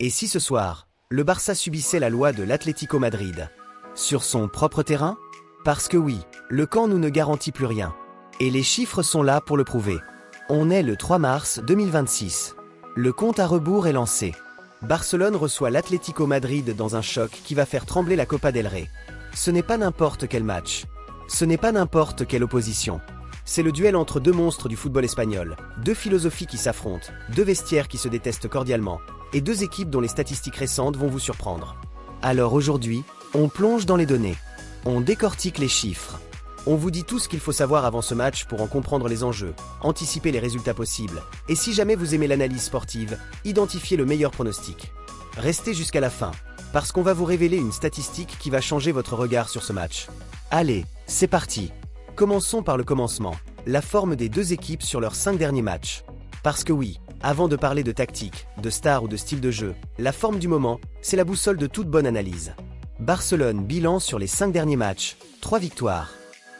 Et si ce soir, le Barça subissait la loi de l'Atlético Madrid? Sur son propre terrain? Parce que oui, le Camp Nou ne garantit plus rien. Et les chiffres sont là pour le prouver. On est le 3 mars 2026. Le compte à rebours est lancé. Barcelone reçoit l'Atlético Madrid dans un choc qui va faire trembler la Copa del Rey. Ce n'est pas n'importe quel match. Ce n'est pas n'importe quelle opposition. C'est le duel entre deux monstres du football espagnol, deux philosophies qui s'affrontent, deux vestiaires qui se détestent cordialement, et deux équipes dont les statistiques récentes vont vous surprendre. Alors aujourd'hui, on plonge dans les données. On décortique les chiffres. On vous dit tout ce qu'il faut savoir avant ce match pour en comprendre les enjeux, anticiper les résultats possibles, et si jamais vous aimez l'analyse sportive, identifier le meilleur pronostic. Restez jusqu'à la fin, parce qu'on va vous révéler une statistique qui va changer votre regard sur ce match. Allez, c'est parti. Commençons par le commencement, la forme des deux équipes sur leurs 5 derniers matchs. Parce que oui, avant de parler de tactique, de star ou de style de jeu, la forme du moment, c'est la boussole de toute bonne analyse. Barcelone bilan sur les 5 derniers matchs, 3 victoires.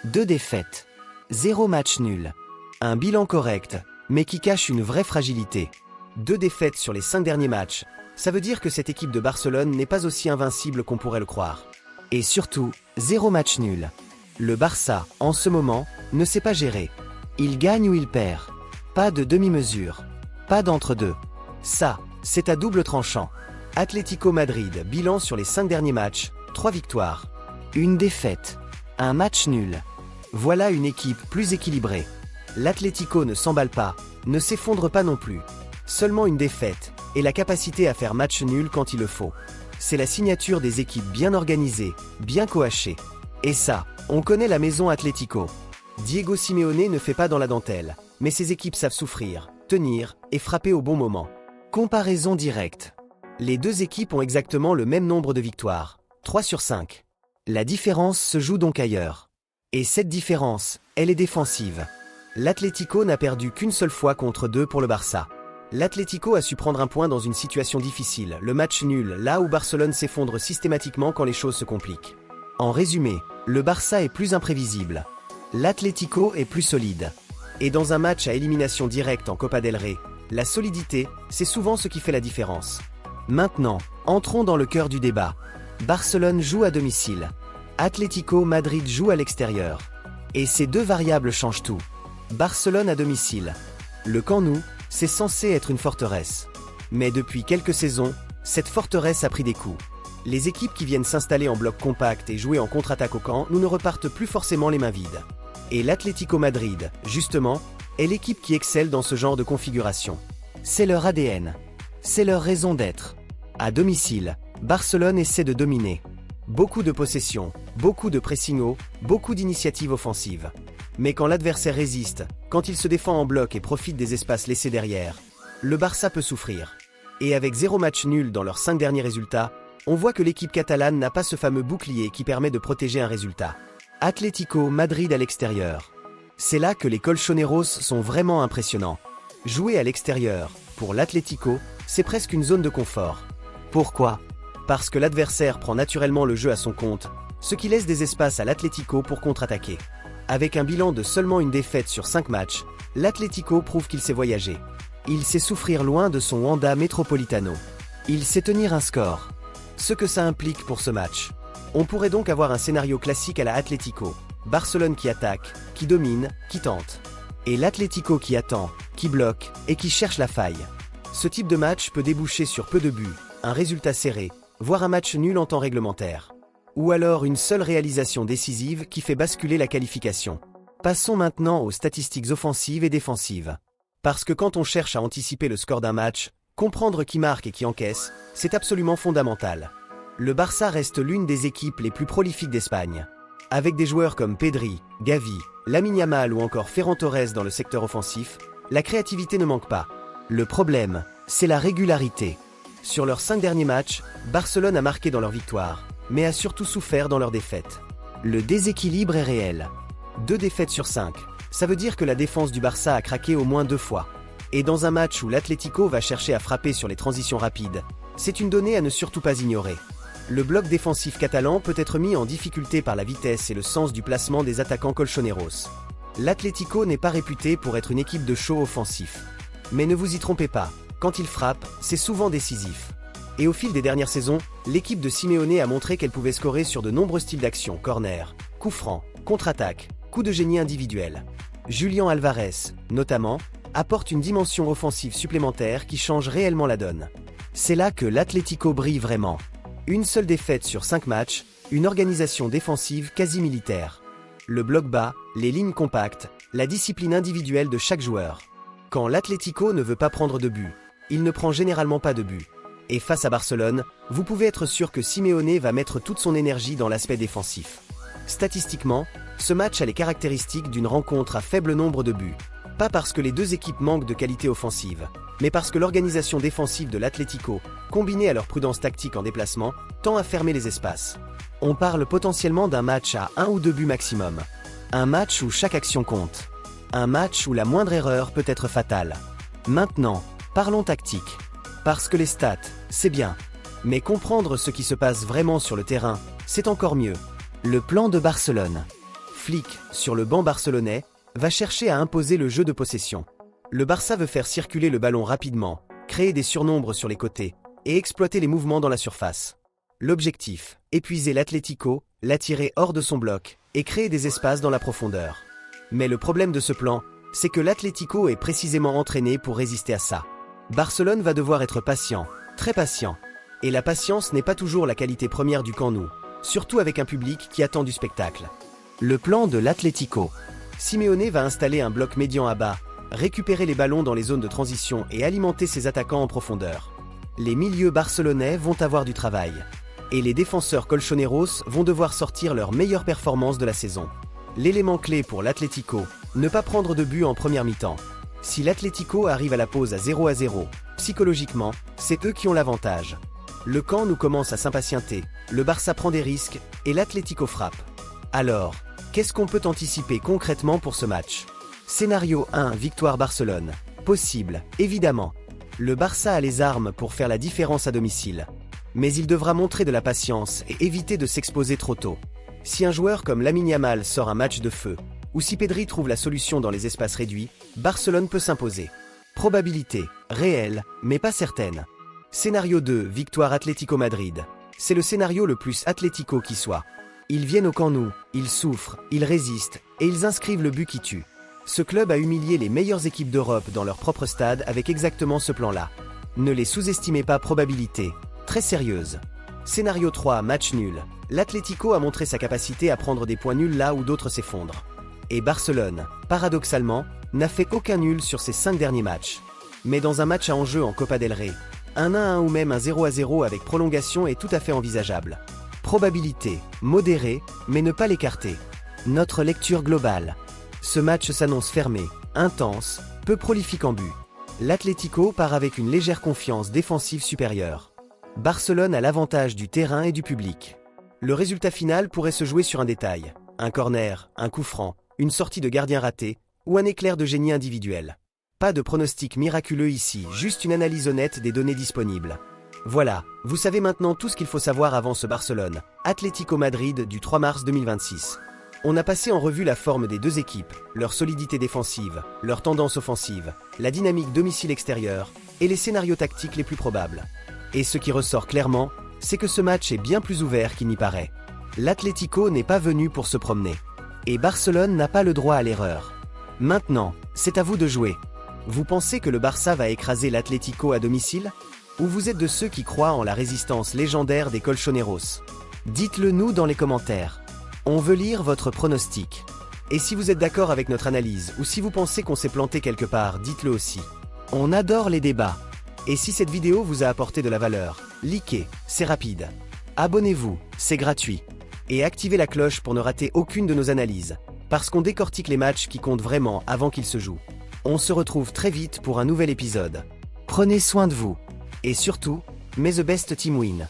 2 défaites. 0 match nul. Un bilan correct, mais qui cache une vraie fragilité. 2 défaites sur les 5 derniers matchs, ça veut dire que cette équipe de Barcelone n'est pas aussi invincible qu'on pourrait le croire. Et surtout, 0 match nul. Le Barça, en ce moment, ne sait pas gérer. Il gagne ou il perd. Pas de demi-mesure. Pas d'entre-deux. Ça, c'est à double tranchant. Atlético Madrid, bilan sur les 5 derniers matchs, 3 victoires. 1 défaite. 1 match nul. Voilà une équipe plus équilibrée. L'Atlético ne s'emballe pas, ne s'effondre pas non plus. Seulement une défaite, et la capacité à faire match nul quand il le faut. C'est la signature des équipes bien organisées, bien coachées. Et ça, on connaît la maison Atlético. Diego Simeone ne fait pas dans la dentelle, mais ses équipes savent souffrir, tenir et frapper au bon moment. Comparaison directe. Les deux équipes ont exactement le même nombre de victoires, 3 sur 5. La différence se joue donc ailleurs. Et cette différence, elle est défensive. L'Atlético n'a perdu qu'une seule fois contre 2 pour le Barça. L'Atlético a su prendre un point dans une situation difficile, le match nul, là où Barcelone s'effondre systématiquement quand les choses se compliquent. En résumé, le Barça est plus imprévisible. L'Atlético est plus solide. Et dans un match à élimination directe en Copa del Rey, la solidité, c'est souvent ce qui fait la différence. Maintenant, entrons dans le cœur du débat. Barcelone joue à domicile. Atlético Madrid joue à l'extérieur. Et ces deux variables changent tout. Barcelone à domicile. Le Camp Nou, c'est censé être une forteresse. Mais depuis quelques saisons, cette forteresse a pris des coups. Les équipes qui viennent s'installer en bloc compact et jouer en contre-attaque au Camp Nou ne repartent plus forcément les mains vides. Et l'Atlético Madrid, justement, est l'équipe qui excelle dans ce genre de configuration. C'est leur ADN. C'est leur raison d'être. À domicile, Barcelone essaie de dominer. Beaucoup de possession, beaucoup de pressing haut, beaucoup d'initiatives offensives. Mais quand l'adversaire résiste, quand il se défend en bloc et profite des espaces laissés derrière, le Barça peut souffrir. Et avec 0 match nul dans leurs 5 derniers résultats, on voit que l'équipe catalane n'a pas ce fameux bouclier qui permet de protéger un résultat. Atlético Madrid à l'extérieur. C'est là que les colchoneros sont vraiment impressionnants. Jouer à l'extérieur, pour l'Atlético, c'est presque une zone de confort. Pourquoi? Parce que l'adversaire prend naturellement le jeu à son compte, ce qui laisse des espaces à l'Atlético pour contre-attaquer. Avec un bilan de seulement une défaite sur 5 matchs, l'Atlético prouve qu'il sait voyager. Il sait souffrir loin de son Wanda Metropolitano. Il sait tenir un score. Ce que ça implique pour ce match. On pourrait donc avoir un scénario classique à la Atlético. Barcelone qui attaque, qui domine, qui tente. Et l'Atlético qui attend, qui bloque et qui cherche la faille. Ce type de match peut déboucher sur peu de buts, un résultat serré, voire un match nul en temps réglementaire. Ou alors une seule réalisation décisive qui fait basculer la qualification. Passons maintenant aux statistiques offensives et défensives. Parce que quand on cherche à anticiper le score d'un match, comprendre qui marque et qui encaisse, c'est absolument fondamental. Le Barça reste l'une des équipes les plus prolifiques d'Espagne. Avec des joueurs comme Pedri, Gavi, Lamine Yamal ou encore Ferran Torres dans le secteur offensif, la créativité ne manque pas. Le problème, c'est la régularité. Sur leurs 5 derniers matchs, Barcelone a marqué dans leur victoire, mais a surtout souffert dans leurs défaites. Le déséquilibre est réel. 2 défaites sur 5, ça veut dire que la défense du Barça a craqué au moins 2 fois. Et dans un match où l'Atlético va chercher à frapper sur les transitions rapides, c'est une donnée à ne surtout pas ignorer. Le bloc défensif catalan peut être mis en difficulté par la vitesse et le sens du placement des attaquants colchoneros. L'Atlético n'est pas réputé pour être une équipe de show offensif. Mais ne vous y trompez pas, quand il frappe, c'est souvent décisif. Et au fil des dernières saisons, l'équipe de Simeone a montré qu'elle pouvait scorer sur de nombreux styles d'action, corner, coup franc, contre-attaque, coup de génie individuel. Julián Álvarez, notamment, apporte une dimension offensive supplémentaire qui change réellement la donne. C'est là que l'Atlético brille vraiment. Une seule défaite sur 5 matchs, une organisation défensive quasi militaire. Le bloc bas, les lignes compactes, la discipline individuelle de chaque joueur. Quand l'Atlético ne veut pas prendre de but, il ne prend généralement pas de but. Et face à Barcelone, vous pouvez être sûr que Simeone va mettre toute son énergie dans l'aspect défensif. Statistiquement, ce match a les caractéristiques d'une rencontre à faible nombre de buts. Pas parce que les deux équipes manquent de qualité offensive, mais parce que l'organisation défensive de l'Atlético, combinée à leur prudence tactique en déplacement, tend à fermer les espaces. On parle potentiellement d'un match à 1 ou 2 buts maximum. Un match où chaque action compte. Un match où la moindre erreur peut être fatale. Maintenant, parlons tactique. Parce que les stats, c'est bien. Mais comprendre ce qui se passe vraiment sur le terrain, c'est encore mieux. Le plan de Barcelone. Flick, sur le banc barcelonais, va chercher à imposer le jeu de possession. Le Barça veut faire circuler le ballon rapidement, créer des surnombres sur les côtés, et exploiter les mouvements dans la surface. L'objectif, épuiser l'Atlético, l'attirer hors de son bloc, et créer des espaces dans la profondeur. Mais le problème de ce plan, c'est que l'Atlético est précisément entraîné pour résister à ça. Barcelone va devoir être patient, très patient. Et la patience n'est pas toujours la qualité première du Camp Nou, surtout avec un public qui attend du spectacle. Le plan de l'Atlético. Simeone va installer un bloc médian à bas, récupérer les ballons dans les zones de transition et alimenter ses attaquants en profondeur. Les milieux barcelonais vont avoir du travail. Et les défenseurs colchoneros vont devoir sortir leur meilleure performance de la saison. L'élément clé pour l'Atlético, ne pas prendre de but en première mi-temps. Si l'Atlético arrive à la pause à 0-0, psychologiquement, c'est eux qui ont l'avantage. Le camp nous commence à s'impatienter, le Barça prend des risques, et l'Atlético frappe. Alors, qu'est-ce qu'on peut anticiper concrètement pour ce match? Scénario 1, victoire Barcelone. Possible, évidemment. Le Barça a les armes pour faire la différence à domicile. Mais il devra montrer de la patience et éviter de s'exposer trop tôt. Si un joueur comme Lamine Yamal sort un match de feu, ou si Pedri trouve la solution dans les espaces réduits, Barcelone peut s'imposer. Probabilité, réelle, mais pas certaine. Scénario 2, victoire Atlético Madrid. C'est le scénario le plus Atlético qui soit. Ils viennent au Camp Nou, ils souffrent, ils résistent, et ils inscrivent le but qui tue. Ce club a humilié les meilleures équipes d'Europe dans leur propre stade avec exactement ce plan-là. Ne les sous-estimez pas, probabilité. Très sérieuse. Scénario 3, match nul. L'Atlético a montré sa capacité à prendre des points nuls là où d'autres s'effondrent. Et Barcelone, paradoxalement, n'a fait aucun nul sur ses 5 derniers matchs. Mais dans un match à enjeu en Copa del Rey, un 1-1 ou même un 0-0 avec prolongation est tout à fait envisageable. Probabilité, modérée, mais ne pas l'écarter. Notre lecture globale. Ce match s'annonce fermé, intense, peu prolifique en but. L'Atlético part avec une légère confiance défensive supérieure. Barcelone a l'avantage du terrain et du public. Le résultat final pourrait se jouer sur un détail. Un corner, un coup franc, une sortie de gardien raté, ou un éclair de génie individuel. Pas de pronostic miraculeux ici, juste une analyse honnête des données disponibles. Voilà, vous savez maintenant tout ce qu'il faut savoir avant ce Barcelone, Atlético Madrid du 3 mars 2026. On a passé en revue la forme des deux équipes, leur solidité défensive, leur tendance offensive, la dynamique domicile-extérieur, et les scénarios tactiques les plus probables. Et ce qui ressort clairement, c'est que ce match est bien plus ouvert qu'il n'y paraît. L'Atlético n'est pas venu pour se promener. Et Barcelone n'a pas le droit à l'erreur. Maintenant, c'est à vous de jouer. Vous pensez que le Barça va écraser l'Atlético à domicile? Ou vous êtes de ceux qui croient en la résistance légendaire des colchoneros? Dites-le nous dans les commentaires. On veut lire votre pronostic. Et si vous êtes d'accord avec notre analyse, ou si vous pensez qu'on s'est planté quelque part, dites-le aussi. On adore les débats. Et si cette vidéo vous a apporté de la valeur, likez, c'est rapide. Abonnez-vous, c'est gratuit. Et activez la cloche pour ne rater aucune de nos analyses, parce qu'on décortique les matchs qui comptent vraiment avant qu'ils se jouent. On se retrouve très vite pour un nouvel épisode. Prenez soin de vous. Et surtout, may the best team win.